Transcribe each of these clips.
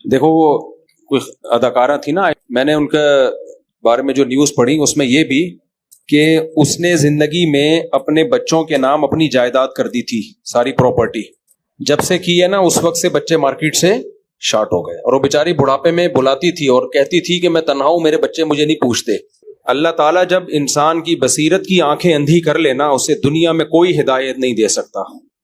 دیکھو وہ کوئی اداکارہ تھی نا، میں نے ان کے بارے میں جو نیوز پڑھی اس میں یہ بھی کہ اس نے زندگی میں اپنے بچوں کے نام اپنی جائیداد کر دی تھی، ساری پراپرٹی جب سے کی ہے نا اس وقت سے بچے مارکیٹ سے شارٹ ہو گئے، اور وہ بیچاری بڑھاپے میں بلاتی تھی اور کہتی تھی کہ میں تنہا ہوں، میرے بچے مجھے نہیں پوچھتے۔ اللہ تعالیٰ جب انسان کی بصیرت کی آنکھیں اندھی کر لینا، اسے دنیا میں کوئی ہدایت نہیں دے سکتا۔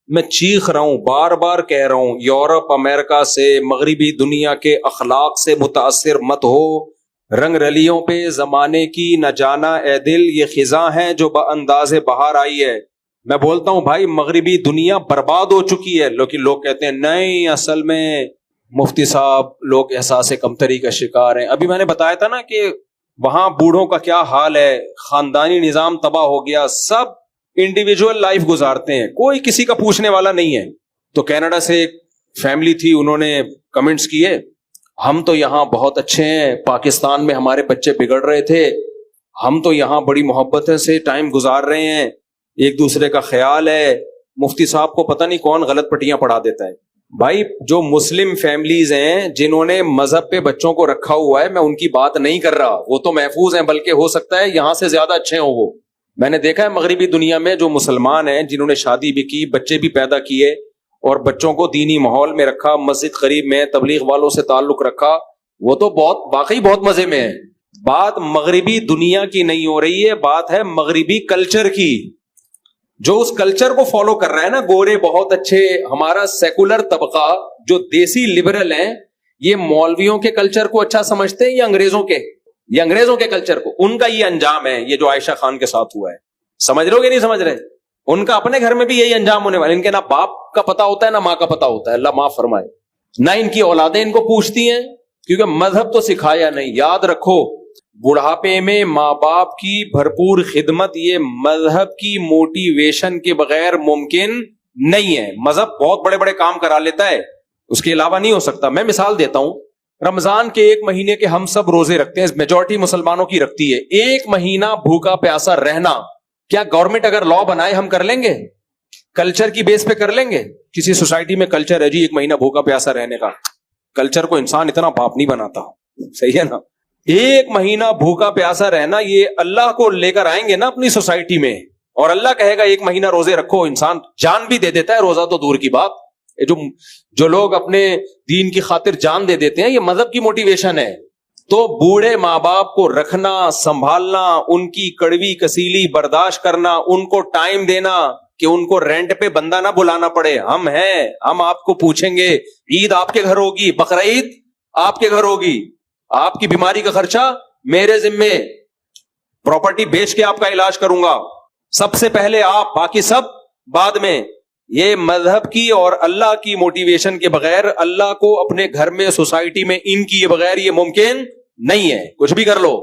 میں چیخ رہا ہوں، بار بار کہہ رہا ہوں، یورپ امریکہ سے مغربی دنیا کے اخلاق سے متاثر مت ہو۔ رنگ رلیوں پہ زمانے کی نہ جانا اے دل، یہ خزاں ہے جو بانداز بہار آئی ہے۔ میں بولتا ہوں بھائی مغربی دنیا برباد ہو چکی ہے، لیکن لوگ کہتے ہیں نہیں، اصل میں مفتی صاحب لوگ احساس کمتری کا شکار ہیں۔ ابھی میں نے بتایا تھا نا کہ وہاں بوڑھوں کا کیا حال ہے، خاندانی نظام تباہ ہو گیا، سب انڈیویجول لائف گزارتے ہیں، کوئی کسی کا پوچھنے والا نہیں ہے۔ تو کینیڈا سے ایک فیملی تھی، انہوں نے کمنٹس کیے، ہم تو یہاں بہت اچھے ہیں، پاکستان میں ہمارے بچے بگڑ رہے تھے، ہم تو یہاں بڑی محبت سے ٹائم گزار رہے ہیں، ایک دوسرے کا خیال ہے، مفتی صاحب کو پتہ نہیں کون غلط پٹیاں پڑھا دیتا ہے۔ بھائی جو مسلم فیملیز ہیں جنہوں نے مذہب پہ بچوں کو رکھا ہوا ہے، میں ان کی بات نہیں کر رہا، وہ تو محفوظ ہیں، بلکہ ہو سکتا ہے یہاں سے زیادہ اچھے ہوں وہ۔ میں نے دیکھا ہے مغربی دنیا میں جو مسلمان ہیں جنہوں نے شادی بھی کی، بچے بھی پیدا کیے اور بچوں کو دینی ماحول میں رکھا، مسجد قریب میں تبلیغ والوں سے تعلق رکھا، وہ تو واقعی بہت مزے میں ہے۔ بات مغربی دنیا کی نہیں ہو رہی ہے، بات ہے مغربی کلچر کی۔ جو اس کلچر کو فالو کر رہا ہے نا، گورے بہت اچھے، ہمارا سیکولر طبقہ جو دیسی لبرل ہیں، یہ مولویوں کے کلچر کو اچھا سمجھتے ہیں یا انگریزوں کے کلچر کو؟ ان کا یہ انجام ہے، یہ جو عائشہ خان کے ساتھ ہوا ہے۔ سمجھ رہے ہو کہ نہیں سمجھ رہے؟ ان کا اپنے گھر میں بھی یہی انجام ہونے والا۔ ان کے نہ باپ کا پتا ہوتا ہے نہ ماں کا پتا ہوتا ہے، اللہ معاف فرمائے، نہ ان کی اولادیں ان کو پوچھتی ہیں، کیونکہ مذہب تو سکھایا نہیں۔ یاد رکھو، بڑھاپے میں ماں باپ کی بھرپور خدمت یہ مذہب کی موٹیویشن کے بغیر ممکن نہیں ہے۔ مذہب بہت بڑے بڑے کام کرا لیتا ہے، اس کے علاوہ نہیں ہو سکتا۔ میں مثال دیتا ہوں، رمضان کے ایک مہینے کے ہم سب روزے رکھتے ہیں، میجورٹی مسلمانوں کی رکھتی ہے۔ ایک مہینہ بھوکا پیاسا رہنا، کیا گورنمنٹ اگر لا بنائے ہم کر لیں گے؟ کلچر کی بیس پہ کر لیں گے؟ کسی سوسائٹی میں کلچر ہے جی ایک مہینہ بھوکا پیاسا رہنے کا، کلچر کو انسان اتنا پاپ نہیں بناتا، صحیح ہے نا؟ ایک مہینہ بھوکا پیاسا رہنا، یہ اللہ کو لے کر آئیں گے نا اپنی سوسائٹی میں، اور اللہ کہے گا ایک مہینہ روزے رکھو، انسان جان بھی دے دیتا ہے، روزہ تو دور کی بات۔ جو لوگ اپنے دین کی خاطر جان دے دیتے ہیں، یہ مذہب کی موٹیویشن ہے۔ تو بوڑھے ماں باپ کو رکھنا، سنبھالنا، ان کی کڑوی کسیلی برداشت کرنا، ان کو ٹائم دینا کہ ان کو رینٹ پہ بندہ نہ بلانا پڑے۔ ہم ہیں، ہم آپ کو پوچھیں گے، عید آپ کے گھر ہوگی، بقرعید آپ کے گھر ہوگی، آپ کی بیماری کا خرچہ میرے ذمے، پراپرٹی بیچ کے آپ کا علاج کروں گا، سب سے پہلے آپ، باقی سب بعد میں۔ یہ مذہب کی اور اللہ کی موٹیویشن کے بغیر، اللہ کو اپنے گھر میں، سوسائٹی میں ان کی بغیر یہ ممکن نہیں ہے۔ کچھ بھی کر لو،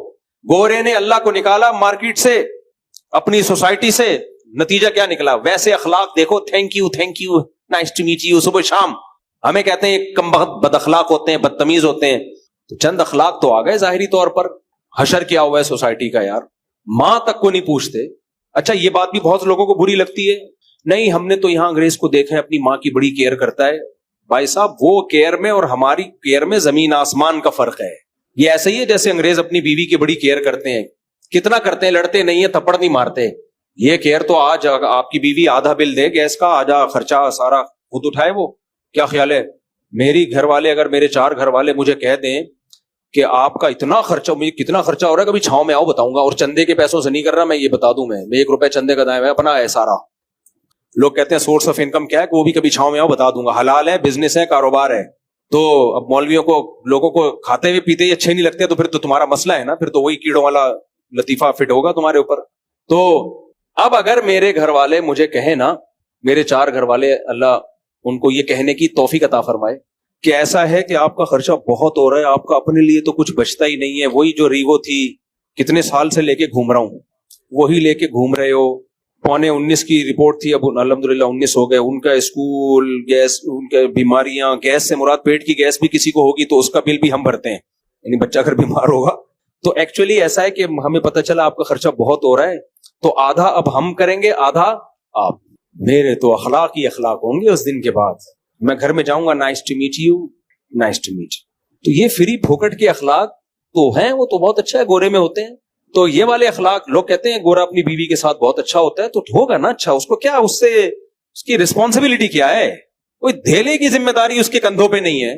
گورے نے اللہ کو نکالا مارکیٹ سے، اپنی سوسائٹی سے، نتیجہ کیا نکلا؟ ویسے اخلاق دیکھو، thank you, nice to meet you, صبح شام ہمیں کہتے ہیں کم بخت بد اخلاق ہوتے ہیں، بدتمیز ہوتے ہیں۔ تو چند اخلاق تو آ گئے ظاہری طور پر، حشر کیا ہوا ہے سوسائٹی کا یار، ماں تک کو نہیں پوچھتے۔ اچھا یہ بات بھی بہت لوگوں کو بری لگتی ہے، نہیں ہم نے تو یہاں انگریز کو دیکھا ہے اپنی ماں کی بڑی کیئر کرتا ہے۔ بھائی صاحب وہ کیئر میں اور ہماری کیئر میں زمین آسمان کا فرق ہے۔ یہ ایسے ہی ہے جیسے انگریز اپنی بیوی کی بڑی کیئر کرتے ہیں، کتنا کرتے ہیں، لڑتے نہیں ہیں، تھپڑ نہیں مارتے۔ یہ کیئر تو آج آپ کی بیوی آدھا بل دے گیس کا، آدھا خرچہ سارا خود اٹھائے، وہ کیا خیال ہے؟ میری گھر والے، اگر میرے 4 گھر والے مجھے کہہ دیں کہ آپ کا اتنا خرچہ، مجھے کتنا خرچہ ہو رہا ہے، کبھی چھاؤں میں آؤ بتاؤں گا، اور چندے کے پیسوں سے نہیں کر رہا میں، یہ بتا دوں، میں 1 روپے چندے کا دائیں میں اپنا ہے سارا۔ لوگ کہتے ہیں سورس آف انکم کیا ہے، کہ وہ بھی کبھی چھاؤں میں آؤ بتا دوں گا، حلال ہے، بزنس ہے، کاروبار ہے۔ تو اب مولویوں کو، لوگوں کو کھاتے ہوئے پیتے ہی اچھے نہیں لگتے، تو پھر تو تمہارا مسئلہ ہے نا، پھر تو وہی کیڑوں والا لطیفہ فٹ ہوگا تمہارے اوپر۔ تو اب اگر میرے گھر والے مجھے کہیں نا، میرے 4 گھر والے، اللہ ان کو یہ کہنے کی توفیق عطا فرمائے کہ ایسا ہے کہ آپ کا خرچہ بہت ہو رہا ہے، آپ کا اپنے لیے تو کچھ بچتا ہی نہیں ہے، وہی جو ریوو تھی کتنے سال سے لے کے گھوم رہا ہوں، وہی لے کے گھوم رہے ہو، 19.25 کی رپورٹ تھی، اب الحمدللہ 19 ہو گئے، ان کا اسکول، گیس، ان کے بیماریاں، گیس سے مراد پیٹ کی گیس بھی کسی کو ہوگی تو اس کا بل بھی ہم بھرتے ہیں، یعنی بچہ اگر بیمار ہوگا تو ایکچولی ایسا ہے کہ ہمیں پتہ چلا آپ کا خرچہ بہت ہو رہا ہے، تو آدھا اب ہم کریں گے، آدھا آپ۔ میرے تو اخلاق ہی اخلاق ہوں گے اس دن کے بعد۔ میں گھر میں جاؤں گا، nice to meet you, nice to meet, تو یہ فری پھوکٹ کے اخلاق تو ہیں, وہ تو بہت اچھا ہے, گورے میں ہوتے ہیں. تو یہ والے اخلاق لوگ کہتے ہیں گورا اپنی بیوی کے ساتھ بہت اچھا ہوتا ہے, تو ہوگا نا اچھا, اس کو کیا, اس سے اس کی رسپانسبلٹی کیا ہے, کوئی دھیلے کی ذمہ داری اس کے کندھوں پہ نہیں ہے,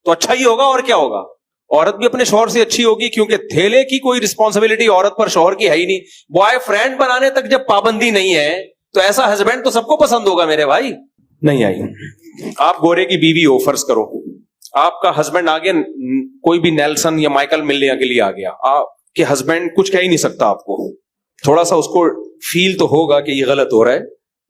تو اچھا ہی ہوگا. اور کیا ہوگا, عورت بھی اپنے شوہر سے اچھی ہوگی, کیونکہ دھیلے کی کوئی رسپانسبلٹی عورت پر شوہر کی ہے ہی نہیں. بوائے فرینڈ بنانے تک جب پابندی نہیں ہے تو ایسا ہسبینڈ تو سب کو پسند ہوگا میرے بھائی. نہیں آئی, آپ گورے کی بیوی ہو فرض کرو, آپ کا ہسبینڈ آگے کوئی بھی نیلسن یا مائیکل ملنے کے لیے آ گیا, آپ کے ہسبینڈ کچھ کہہ ہی نہیں سکتا آپ کو, تھوڑا سا اس کو فیل تو ہوگا کہ یہ غلط ہو رہا ہے,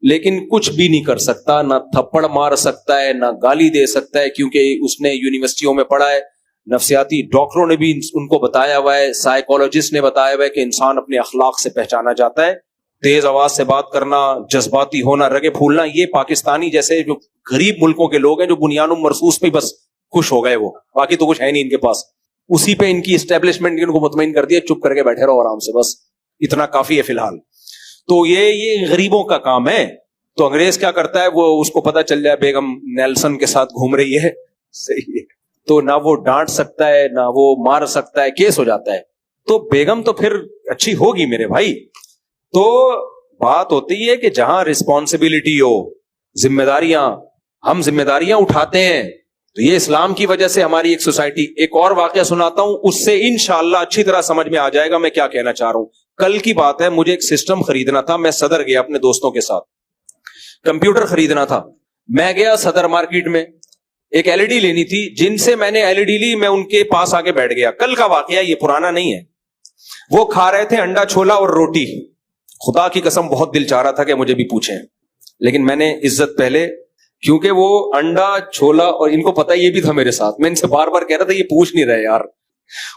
لیکن کچھ بھی نہیں کر سکتا, نہ تھپڑ مار سکتا ہے, نہ گالی دے سکتا ہے, کیونکہ اس نے یونیورسٹیوں میں پڑھا ہے, نفسیاتی ڈاکٹروں نے بھی ان کو بتایا ہوا ہے, سائیکولوجسٹ نے بتایا ہوا ہے کہ انسان اپنے اخلاق سے پہچانا جاتا ہے. تیز آواز سے بات کرنا, جذباتی ہونا, رگے پھولنا, یہ پاکستانی جیسے جو غریب ملکوں کے لوگ ہیں جو بنیاد مرصوص پہ بس خوش ہو گئے, وہ باقی تو کچھ ہے نہیں ان کے پاس, اسی پہ ان کی اسٹیبلشمنٹ ان کو مطمئن کر دیا, چپ کر کے بیٹھے رہو آرام سے, بس اتنا کافی ہے فی الحال. تو یہ غریبوں کا کام ہے. تو انگریز کیا کرتا ہے, وہ اس کو پتا چل جائے بیگم نیلسن کے ساتھ گھوم رہی ہے, صحیح ہے, تو نہ وہ ڈانٹ سکتا ہے نہ وہ مار سکتا ہے, کیس ہو جاتا ہے. تو بیگم تو پھر اچھی ہوگی میرے بھائی. تو بات ہوتی ہے کہ جہاں رسپانسبلٹی ہو, ذمہ داریاں, ہم ذمہ داریاں اٹھاتے ہیں, تو یہ اسلام کی وجہ سے ہماری ایک سوسائٹی. ایک اور واقعہ سناتا ہوں, اس سے انشاءاللہ اچھی طرح سمجھ میں آ جائے گا میں کیا کہنا چاہ رہا ہوں. کل کی بات ہے, مجھے ایک سسٹم خریدنا تھا, میں صدر گیا اپنے دوستوں کے ساتھ, کمپیوٹر خریدنا تھا. میں گیا صدر مارکیٹ میں, ایک ایل ای ڈی لینی تھی, جن سے میں نے ایل ای ڈی لی, میں ان کے پاس آ کے بیٹھ گیا. کل کا واقعہ, یہ پرانا نہیں ہے. وہ کھا رہے تھے انڈا چھولا اور روٹی, خدا کی قسم بہت دل چاہ رہا تھا کہ مجھے بھی پوچھیں, لیکن میں نے عزت پہلے, کیونکہ وہ انڈا چھولا, اور ان کو پتا یہ بھی تھا میرے ساتھ, میں ان سے بار بار کہہ رہا تھا یہ پوچھ نہیں رہے یار.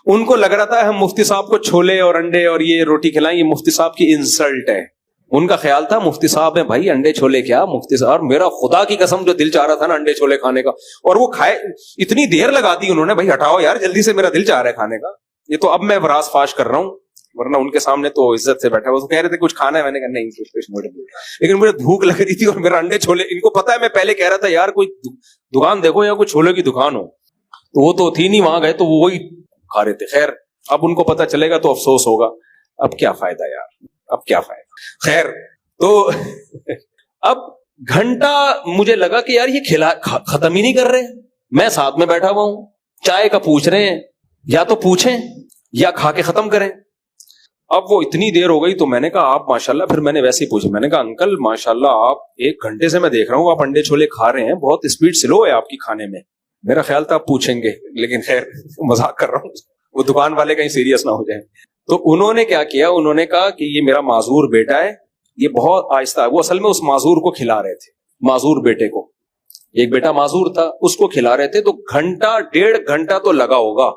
ان کو لگ رہا تھا ہم مفتی صاحب کو چھولے اور انڈے اور یہ روٹی کھلائیں, یہ مفتی صاحب کی انسلٹ ہے. ان کا خیال تھا مفتی صاحب ہیں بھائی, انڈے چھولے کیا مفتی صاحب. اور میرا خدا کی قسم جو دل چاہ رہا تھا نا انڈے چھولے کھانے کا, اور وہ کھائے, اتنی دیر لگا دی انہوں نے, بھائی ہٹاؤ یار جلدی سے, میرا دل چاہ رہا ہے کھانے کا. یہ تو اب میں راز فاش کر رہا ہوں, ورنہ ان کے سامنے تو عزت سے بیٹھا. وہ تو کہہ رہے تھے کچھ کھانا ہے, میں نے کہا نہیں, لیکن مجھے بھوک لگ رہی تھی اور میرا انڈے چھولے, ان کو پتا ہے میں پہلے کہہ رہا تھا یار کوئی دکان دیکھو یا کوئی چھولے کی دکان ہو, تو وہ تو تھی نہیں, وہاں گئے تو وہ وہی کھا رہے تھے. خیر اب ان کو پتا چلے گا تو افسوس ہوگا, اب کیا فائدہ یار, اب کیا فائدہ. خیر تو اب گھنٹہ مجھے لگا کہ یار یہ ختم ہی نہیں کر رہے, میں ساتھ میں بیٹھا ہوا ہوں, چائے کا پوچھ رہے ہیں, یا تو پوچھیں یا کھا کے ختم کریں. اب وہ اتنی دیر ہو گئی تو میں نے کہا آپ ماشاءاللہ, پھر میں نے ویسے ہی پوچھا, میں نے کہا انکل ماشاءاللہ آپ 1 گھنٹے سے میں دیکھ رہا ہوں آپ انڈے چھولے کھا رہے ہیں, بہت اسپیڈ سلو ہے آپ کی کھانے میں. میرا خیال تھا آپ پوچھیں گے, لیکن خیر مذاق کر رہا ہوں, وہ دکان والے کہیں سیریس نہ ہو جائیں. تو انہوں نے کیا کیا, انہوں نے کہا کہ یہ میرا معذور بیٹا ہے, یہ بہت آہستہ ہے. وہ اصل میں اس معذور کو کھلا رہے تھے, معذور بیٹے کو, ایک بیٹا معذور تھا اس کو کھلا رہے تھے. تو گھنٹہ 1.5 گھنٹہ تو لگا ہوگا,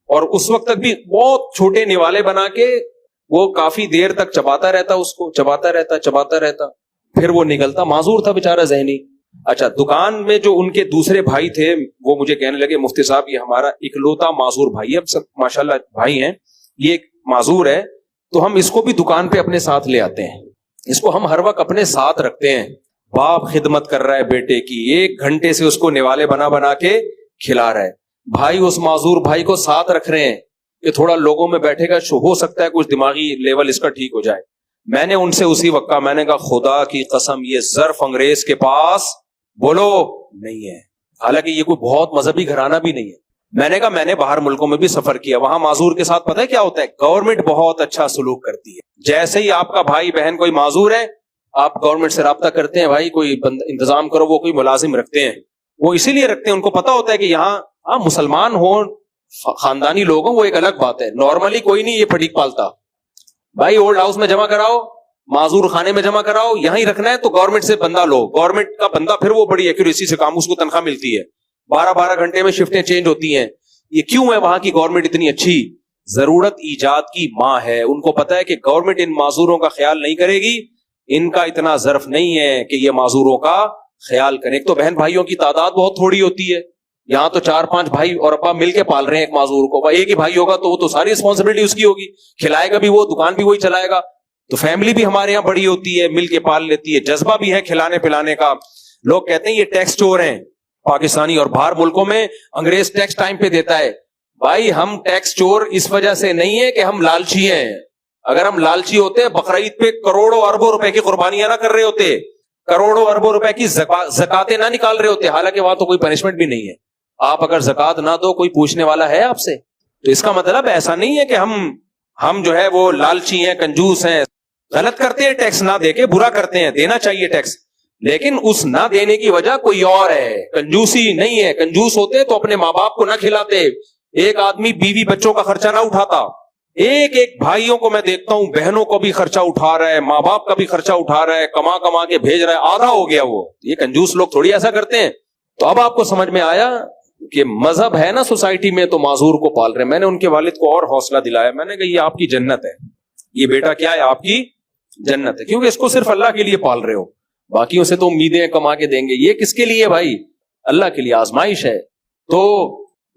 اور اس وقت تک بھی بہت چھوٹے نوالے بنا کے وہ کافی دیر تک چباتا رہتا, اس کو چباتا رہتا, پھر وہ نکلتا. معذور تھا بیچارہ ذہنی. اچھا, دکان میں جو ان کے دوسرے بھائی تھے وہ مجھے کہنے لگے مفتی صاحب یہ ہمارا اکلوتا معذور بھائی ہے, اب سب ماشاءاللہ بھائی ہیں, یہ ایک معذور ہے, تو ہم اس کو بھی دکان پہ اپنے ساتھ لے آتے ہیں, اس کو ہم ہر وقت اپنے ساتھ رکھتے ہیں. باپ خدمت کر رہا ہے بیٹے کی, 1 گھنٹے سے اس کو نوالے بنا کے کھلا رہا ہے. بھائی اس معذور بھائی کو ساتھ رکھ رہے ہیں کہ تھوڑا لوگوں میں بیٹھے گا, ہو سکتا ہے کچھ دماغی لیول اس کا ٹھیک ہو جائے. میں نے ان سے اسی وقت کہا, میں نے کہا خدا کی قسم یہ ظرف انگریز کے پاس بولو نہیں ہے, حالانکہ یہ کوئی بہت مذہبی گھرانہ بھی نہیں ہے. میں نے کہا میں نے باہر ملکوں میں بھی سفر کیا, وہاں معذور کے ساتھ پتہ ہے کیا ہوتا ہے, گورنمنٹ بہت اچھا سلوک کرتی ہے. جیسے ہی آپ کا بھائی بہن کوئی معذور ہے, آپ گورنمنٹ سے رابطہ کرتے ہیں, بھائی کوئی انتظام کرو, وہ کوئی ملازم رکھتے ہیں, وہ اسی لیے رکھتے ہیں, ان کو پتا ہوتا ہے کہ یہاں مسلمان ہوں, خاندانی لوگ ہوں, وہ ایک الگ بات ہے. نارملی کوئی نہیں یہ پھٹیک پالتا, بھائی اولڈ ہاؤس میں جمع کراؤ, معذور خانے میں جمع کراؤ, یہاں ہی رکھنا ہے تو گورنمنٹ سے بندہ لو, گورنمنٹ کا بندہ پھر وہ بڑی ایکوریسی سے کام, اس کو تنخواہ ملتی ہے, 12 گھنٹے میں شفٹیں چینج ہوتی ہیں. یہ کیوں ہے وہاں کی گورنمنٹ اتنی اچھی, ضرورت ایجاد کی ماں ہے, ان کو پتا ہے کہ گورنمنٹ ان معذوروں کا خیال نہیں کرے گی, ان کا اتنا ظرف نہیں ہے کہ یہ معذوروں کا خیال کریں. ایک تو بہن بھائیوں کی تعداد بہت تھوڑی ہوتی ہے, یہاں تو 4-5 بھائی اور ابا مل کے پال رہے ہیں ایک معذور کو. ایک ہی بھائی ہوگا تو وہ تو ساری رسپانسبلٹی اس کی ہوگی, کھلائے گا بھی وہ, دکان بھی وہی چلائے گا. تو فیملی بھی ہمارے یہاں بڑی ہوتی ہے, مل کے پال لیتی ہے, جذبہ بھی ہے کھلانے پلانے کا. لوگ کہتے ہیں یہ ٹیکس چور ہیں پاکستانی, اور باہر ملکوں میں انگریز ٹیکس ٹائم پہ دیتا ہے. بھائی ہم ٹیکس چور اس وجہ سے نہیں ہے کہ ہم لالچی ہیں. اگر ہم لالچی ہوتے بقرعید پہ کروڑوں اربوں روپے کی قربانیاں نہ کر رہے ہوتے, کروڑوں اربوں روپے کی زکاتیں نہ نکال رہے ہوتے. حالانکہ وہاں تو کوئی پنشمنٹ بھی نہیں ہے. آپ اگر زکات نہ دو کوئی پوچھنے والا ہے آپ سے؟ تو اس کا مطلب ایسا نہیں ہے کہ ہم جو ہے وہ لالچی ہیں, کنجوس ہیں. غلط کرتے ہیں ٹیکس نہ دے کے, برا کرتے ہیں, دینا چاہیے ٹیکس, لیکن اس نہ دینے کی وجہ کوئی اور ہے, کنجوسی نہیں ہے. کنجوس ہوتے تو اپنے ماں باپ کو نہ کھلاتے, ایک آدمی بیوی بچوں کا خرچہ نہ اٹھاتا. ایک ایک بھائیوں کو میں دیکھتا ہوں, بہنوں کو بھی خرچہ اٹھا رہا ہے, ماں باپ کا بھی خرچہ اٹھا رہا ہے, کما کما کے بھیج رہا ہے, آدھا ہو گیا وہ. یہ کنجوس لوگ تھوڑی ایسا کرتے ہیں. تو اب آپ کو سمجھ میں آیا کہ مذہب ہے نا سوسائٹی میں تو معذور کو پال رہے. میں نے ان کے والد کو اور حوصلہ دلایا, میں نے کہا یہ آپ کی جنت ہے, یہ بیٹا کیا ہے آپ کی جنت ہے, کیونکہ اس کو صرف اللہ کے لیے پال رہے ہو, باقیوں سے تو امیدیں کما کے دیں گے. یہ کس کے لیے بھائی؟ اللہ کے لیے, آزمائش ہے. تو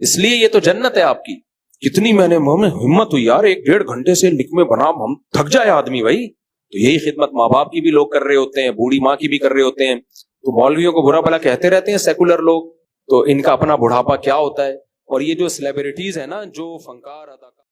اس لیے یہ تو جنت ہے آپ کی. کتنی میں نے ہمت ہوئی یار, 1-1.5 گھنٹے سے لکھ میں بنا, ہم تھک جائے آدمی بھائی. تو یہی خدمت ماں باپ کی بھی لوگ کر رہے ہوتے ہیں, بوڑھی ماں کی بھی کر رہے ہوتے ہیں. تو مولویوں کو برا بھلا کہتے رہتے ہیں سیکولر لوگ, تو ان کا اپنا بڑھاپا کیا ہوتا ہے. اور یہ جو سیلیبریٹیز ہیں نا, جو فنکار اداکار